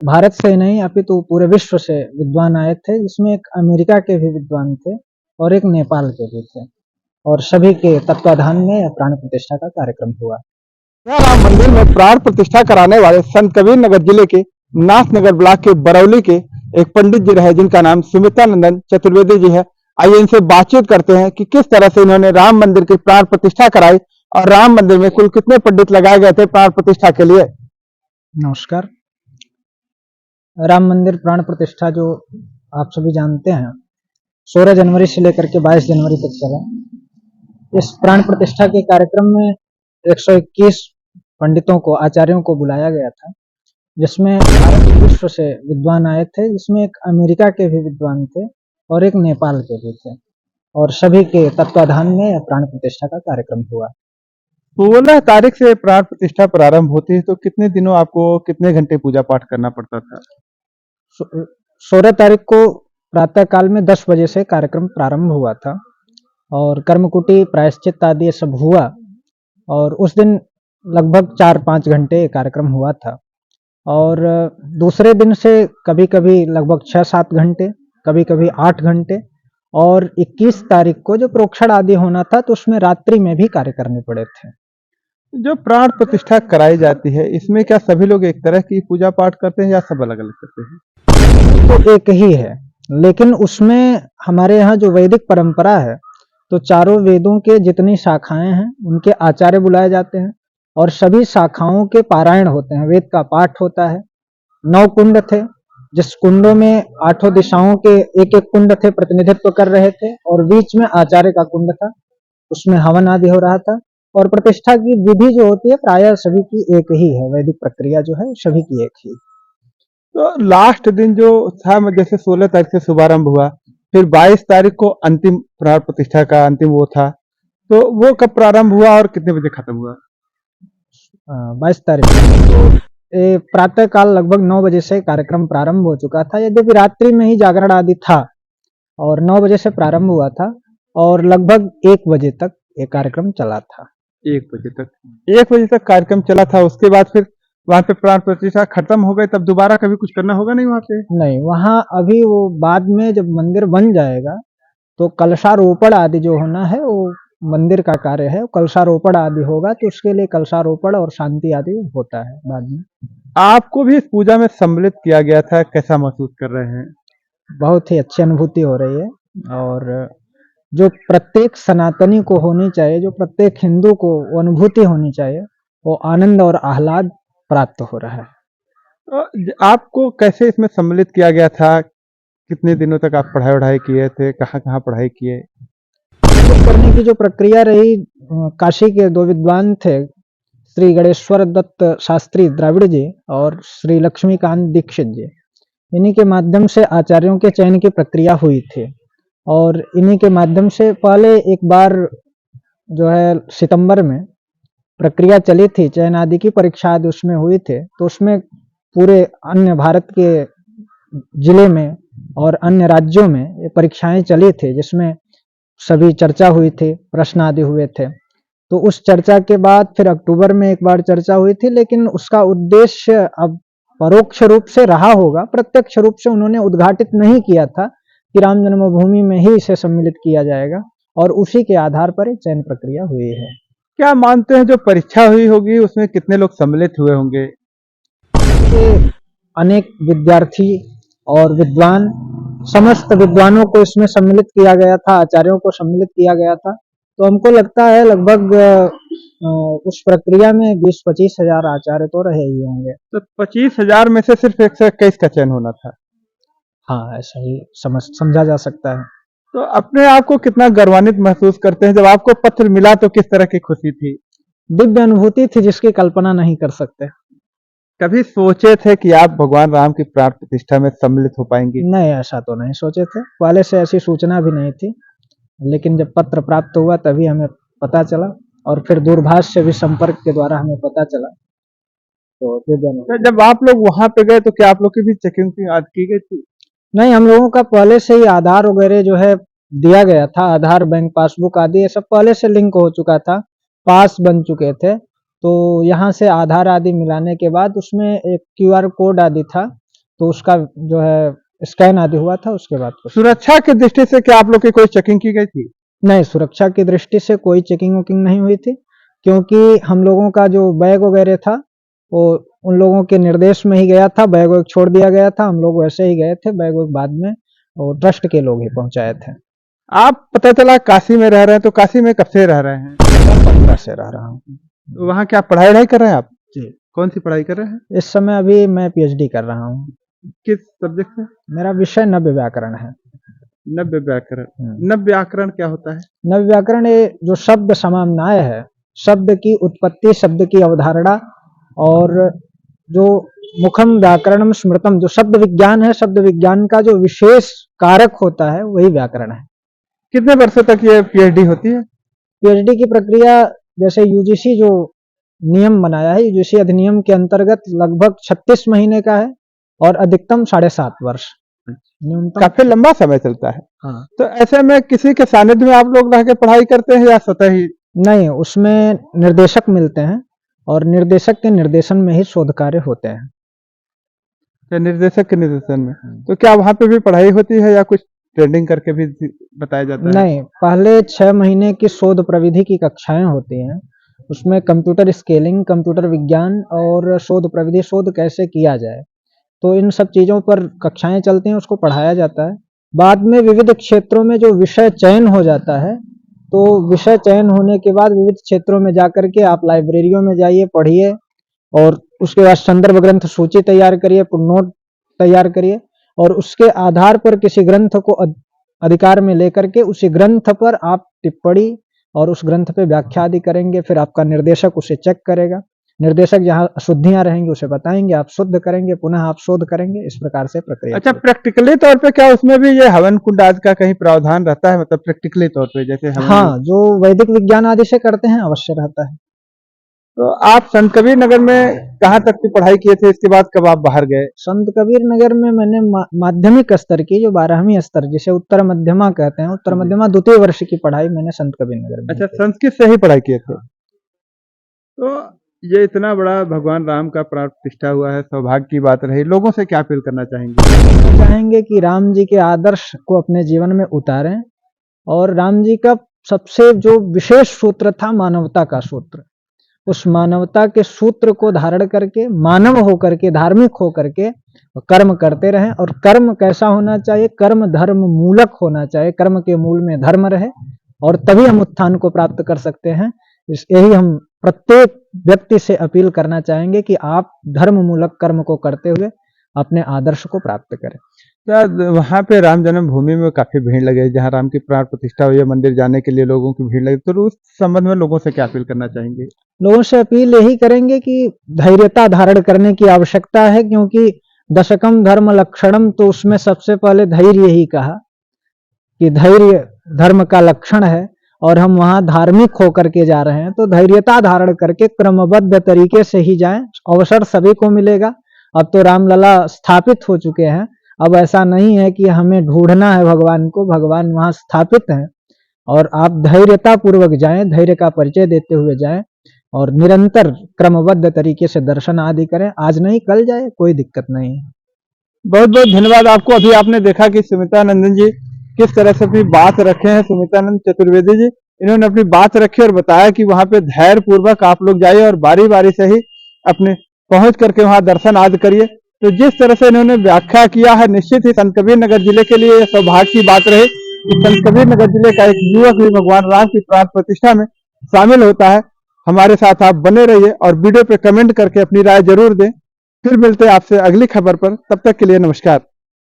भारत से ही नहीं अपितु पूरे विश्व से विद्वान आए थे, जिसमें एक अमेरिका के भी विद्वान थे और एक नेपाल के भी थे, और सभी के तत्वाधान में प्राण प्रतिष्ठा का कार्यक्रम हुआ। यह राम मंदिर में प्राण प्रतिष्ठा कराने वाले संत कबीर नगर जिले के नाथनगर ब्लॉक के बरौली के एक पंडित जी रहे, जिनका नाम सुमित्रानंदन चतुर्वेदी जी है। आइए इनसे बातचीत करते हैं कि किस तरह से इन्होंने राम मंदिर की प्राण प्रतिष्ठा कराई और राम मंदिर में कुल कितने पंडित लगाए गए थे प्राण प्रतिष्ठा के लिए। नमस्कार। राम मंदिर प्राण प्रतिष्ठा जो आप सभी जानते हैं 16 जनवरी से लेकर के 22 जनवरी तक चला। इस प्राण प्रतिष्ठा के कार्यक्रम में 121 पंडितों को, आचार्यों को बुलाया गया था, जिसमें भारत विश्व से विद्वान आए थे, जिसमें एक अमेरिका के भी विद्वान थे और एक नेपाल के भी थे, और सभी के तत्वाधान में प्राण प्रतिष्ठा का कार्यक्रम हुआ। 16 तारीख से प्राण प्रतिष्ठा प्रारंभ होती है, तो कितने दिनों आपको कितने घंटे पूजा पाठ करना पड़ता था? 16 तारीख को प्रातः काल में 10 बजे से कार्यक्रम प्रारंभ हुआ था और कर्मकुटी, प्रायश्चित आदि ये सब हुआ, और उस दिन लगभग 4-5 घंटे कार्यक्रम हुआ था। और दूसरे दिन से कभी कभी लगभग 6-7 घंटे, कभी कभी 8 घंटे, और 21 तारीख को जो प्रोक्षण आदि होना था तो उसमें रात्रि में भी कार्य करने पड़े थे। जो प्राण प्रतिष्ठा कराई जाती है, इसमें क्या सभी लोग एक तरह की पूजा पाठ करते हैं या सब अलग अलग करते हैं? तो एक ही है, लेकिन उसमें हमारे यहाँ जो वैदिक परंपरा है, तो चारों वेदों के जितनी शाखाएं हैं उनके आचार्य बुलाए जाते हैं और सभी शाखाओं के पारायण होते हैं, वेद का पाठ होता है। 9 कुंड थे, जिस कुंडों में 8 दिशाओं के एक एक कुंड थे, प्रतिनिधित्व कर रहे थे, और बीच में आचार्य का कुंड था, उसमें हवन आदि हो रहा था। और प्रतिष्ठा की विधि जो होती है प्रायः सभी की एक ही है, वैदिक प्रक्रिया जो है सभी की एक ही। तो लास्ट दिन जो था, जैसे 16 तारीख से शुभारंभ हुआ, फिर 22 तारीख को अंतिम प्राण प्रतिष्ठा का अंतिम वो था, तो वो कब प्रारंभ हुआ और कितने बजे खत्म हुआ? 22 तारीख को प्रातः काल लगभग 9 बजे से कार्यक्रम प्रारंभ हो चुका था, यद्यपि रात्रि में ही जागरण आदि था, और 9 बजे से प्रारंभ हुआ था और लगभग 1 बजे तक ये कार्यक्रम चला था। 1 बजे तक कार्यक्रम चला था। उसके बाद फिर वहां पे प्राण प्रतिष्ठा खत्म हो गई, तब दोबारा कभी कुछ करना होगा नहीं वहां पे? नहीं, वहाँ अभी वो बाद में जब मंदिर बन जाएगा तो कलशारोपण आदि जो होना है वो मंदिर का कार्य है, कलशारोपण आदि होगा, तो उसके लिए कलशारोपण और शांति आदि होता है बाद में। आपको भी इस पूजा में सम्मिलित किया गया था, कैसा महसूस कर रहे हैं? बहुत ही अच्छी अनुभूति हो रही है, और जो प्रत्येक सनातनी को होनी चाहिए, जो प्रत्येक हिंदू को अनुभूति होनी चाहिए, वो आनंद और आह्लाद प्राप्त हो रहा है। तो आपको कैसे इसमें सम्मिलित किया गया था? कितने दिनों तक आप पढ़ाई वढ़ाई किए थे? कहाँ कहाँ पढ़ाई किए? करने की जो प्रक्रिया रही, काशी के 2 विद्वान थे, श्री गणेश्वर दत्त शास्त्री द्राविड़ जी और श्री लक्ष्मीकांत दीक्षित जी, इन्हीं के माध्यम से आचार्यों के चयन की प्रक्रिया हुई थी, और इन्हीं के माध्यम से पहले एक बार जो है सितंबर में प्रक्रिया चली थी, चयन आदि की परीक्षा आदि उसमें हुई थे, तो उसमें पूरे अन्य भारत के जिले में और अन्य राज्यों में ये परीक्षाएं चली थी, जिसमें सभी चर्चा हुई थी, प्रश्न आदि हुए थे। तो उस चर्चा के बाद फिर अक्टूबर में एक बार चर्चा हुई थी, लेकिन उसका उद्देश्य अब परोक्ष रूप से रहा होगा, प्रत्यक्ष रूप से उन्होंने उद्घाटित नहीं किया था कि राम जन्मभूमि में ही इसे सम्मिलित किया जाएगा, और उसी के आधार पर चयन प्रक्रिया हुई है। क्या मानते हैं जो परीक्षा हुई होगी उसमें कितने लोग सम्मिलित हुए होंगे? अनेक विद्यार्थी और विद्वान, समस्त विद्वानों को इसमें सम्मिलित किया गया था, आचार्यों को सम्मिलित किया गया था, तो हमको लगता है लगभग उस प्रक्रिया में 20-25 हजार आचार्य तो रहे ही होंगे। तो 25,000 में से सिर्फ 121 का चयन होना था? हाँ, ऐसा ही समझा जा सकता है। तो अपने आप को कितना गर्वान्वित महसूस करते हैं? जब आपको पत्र मिला तो किस तरह की खुशी थी? दिव्य अनुभूति थी जिसकी कल्पना नहीं कर सकते। कभी सोचे थे कि आप भगवान राम की प्राण प्रतिष्ठा में सम्मिलित हो पाएंगे? नहीं, ऐसा तो नहीं सोचे थे, पहले से ऐसी सूचना भी नहीं थी, लेकिन जब पत्र प्राप्त हुआ तभी हमें पता चला, और फिर दूरभाष से भी संपर्क के द्वारा हमें पता चला। तो तो जब आप लोग वहां पे गए तो क्या आप लोग की भी चेकिंग की गई थी? नहीं, हम लोगों का पहले से ही आधार वगैरह जो है दिया गया था, आधार, बैंक पासबुक आदि ये सब पहले से लिंक हो चुका था, पास बन चुके थे। तो यहाँ से आधार आदि मिलाने के बाद उसमें एक क्यूआर कोड आदि था, तो उसका जो है स्कैन आदि हुआ था, उसके बाद कुछ सुरक्षा की दृष्टि से क्या आप लोग की कोई चेकिंग की गई थी? नहीं, सुरक्षा की दृष्टि से कोई चेकिंग वोकिंग नहीं हुई थी, क्योंकि हम लोगों का जो बैग वगैरह था वो उन लोगों के निर्देश में ही गया था, बैग वैग छोड़ दिया गया था, हम लोग वैसे ही गए थे, बैग वैग बाद में और ट्रस्ट के लोग ही पहुंचाए थे। आप पता चला काशी में रह रहे हैं, तो काशी में कब से रह रहे हैं? 15 से रह रहा हूँ वहाँ क्या पढ़ाई कर रहे हैं आप? जी। कौन सी पढ़ाई कर रहे हैं? इस समय अभी मैं पीएचडी कर रहा हूँ। किस सब्जेक्ट से? मेरा विषय नव्य व्याकरण है। नव्य व्याकरण। नव्य व्याकरण क्या होता है? नव्य व्याकरण ये जो शब्द समन्वय है, शब्द की उत्पत्ति, शब्द की अवधारणा और जो मुखम व्याकरणम स्मृतम, जो शब्द विज्ञान है, शब्द विज्ञान का जो विशेष कारक होता है वही व्याकरण है। कितने वर्षों तक ये पीएचडी होती है? पीएचडी की प्रक्रिया जैसे यूजीसी जो नियम बनाया है, यूजीसी अधिनियम के अंतर्गत लगभग 36 महीने का है और अधिकतम 7.5 वर्ष, न्यूनतम। काफी लंबा समय चलता है। हाँ। तो ऐसे में किसी के सानिध्य में आप लोग रह के पढ़ाई करते हैं या स्वतः ही? नहीं, उसमें निर्देशक मिलते हैं और निर्देशक के निर्देशन में ही शोध कार्य होते हैं। निर्देशक के निर्देशन में। तो क्या वहाँ पे भी पढ़ाई होती है या कुछ ट्रेनिंग करके भी बताया जाता है? नहीं, पहले 6 महीने की शोध प्रविधि की कक्षाएं होती हैं, उसमें कंप्यूटर स्केलिंग, कंप्यूटर विज्ञान और शोध प्रविधि, शोध कैसे किया जाए, तो इन सब चीज़ों पर कक्षाएं चलती हैं, उसको पढ़ाया जाता है। बाद में विविध क्षेत्रों में जो विषय चयन हो जाता है, तो विषय चयन होने के बाद विविध क्षेत्रों में जाकर के आप लाइब्रेरियों में जाइए, पढ़िए और उसके बाद संदर्भ ग्रंथ सूची तैयार करिए, नोट तैयार करिए और उसके आधार पर किसी ग्रंथ को अधिकार में लेकर के उसी ग्रंथ पर आप टिप्पणी और उस ग्रंथ पे व्याख्या आदि करेंगे। फिर आपका निर्देशक उसे चेक करेगा, निर्देशक जहाँ अशुद्धियां रहेंगी उसे बताएंगे, आप शुद्ध करेंगे, पुनः आप शोध करेंगे, इस प्रकार से प्रक्रिया। अच्छा, प्रैक्टिकली तौर पे क्या उसमें भी ये हवन कुंड आदि का कहीं प्रावधान रहता है, मतलब प्रैक्टिकली तौर पे जैसे हवन? हाँ, जो वैदिक विज्ञान आदि से करते हैं अवश्य रहता है। तो आप संत कबीर नगर में कहाँ तक की पढ़ाई किए थे, इसके बाद कब आप बाहर गए? संत कबीर नगर में मैंने माध्यमिक स्तर की, जो 12वीं स्तर जिसे उत्तर मध्यमा कहते हैं, उत्तर मध्यमा द्वितीय वर्ष की पढ़ाई मैंने संत कबीर नगर में। अच्छा, संस्कृत से ही पढ़ाई किए थे। तो ये इतना बड़ा भगवान राम का प्राण प्रतिष्ठा हुआ है, सौभाग्य की बात रही। लोगों से क्या अपील करना चाहेंगे? चाहेंगे कि राम जी के आदर्श को अपने जीवन में उतारें और राम जी का सबसे जो विशेष सूत्र था मानवता का सूत्र, उस मानवता के सूत्र को धारण करके मानव होकर के, धार्मिक होकर के कर्म करते रहें। और कर्म कैसा होना चाहिए? कर्म धर्म मूलक होना चाहिए, कर्म के मूल में धर्म रहे और तभी हम उत्थान को प्राप्त कर सकते हैं। यही हम प्रत्येक व्यक्ति से अपील करना चाहेंगे कि आप धर्म मूलक कर्म को करते हुए अपने आदर्श को प्राप्त करें। क्या वहाँ पे राम जन्मभूमि में काफी भीड़ लगे, जहाँ राम की प्राण प्रतिष्ठा हुई है, मंदिर जाने के लिए लोगों की भीड़ लगी, तो उस संबंध में लोगों से क्या अपील करना चाहेंगे? लोगों से अपील यही करेंगे कि धैर्यता धारण करने की आवश्यकता है, क्योंकि दशकम धर्म लक्षणम, तो उसमें सबसे पहले धैर्य ही कहा कि धैर्य धर्म का लक्षण है और हम वहां धार्मिक होकर के जा रहे हैं, तो धैर्यता धारण करके क्रमबद्ध तरीके से ही जाएं, अवसर सभी को मिलेगा। अब तो रामलला स्थापित हो चुके हैं, अब ऐसा नहीं है कि हमें ढूंढना है भगवान को, भगवान वहां स्थापित हैं और आप धैर्यता पूर्वक जाएं, धैर्य का परिचय देते हुए जाएं और निरंतर क्रमबद्ध तरीके से दर्शन आदि करें। आज नहीं कल जाए, कोई दिक्कत नहीं है। बहुत बहुत धन्यवाद आपको। अभी आपने देखा कि सुमित्रानंदन जी किस तरह से अपनी बात रखे हैं। सुमित्रानंद चतुर्वेदी जी, इन्होंने अपनी बात रखी और बताया कि वहां पे धैर्य पूर्वक आप लोग जाइए और बारी बारी से ही अपने पहुंच करके वहां दर्शन आदि करिए। तो जिस तरह से इन्होंने व्याख्या किया है, निश्चित ही संत कबीर नगर जिले के लिए सौभाग्य की बात रही कि संत कबीर नगर जिले का एक युवक भी भगवान राम की प्राण प्रतिष्ठा में शामिल होता है। हमारे साथ आप बने रहिए और वीडियो पे कमेंट करके अपनी राय जरूर दें। फिर मिलते हैं आपसे अगली खबर पर, तब तक के लिए नमस्कार।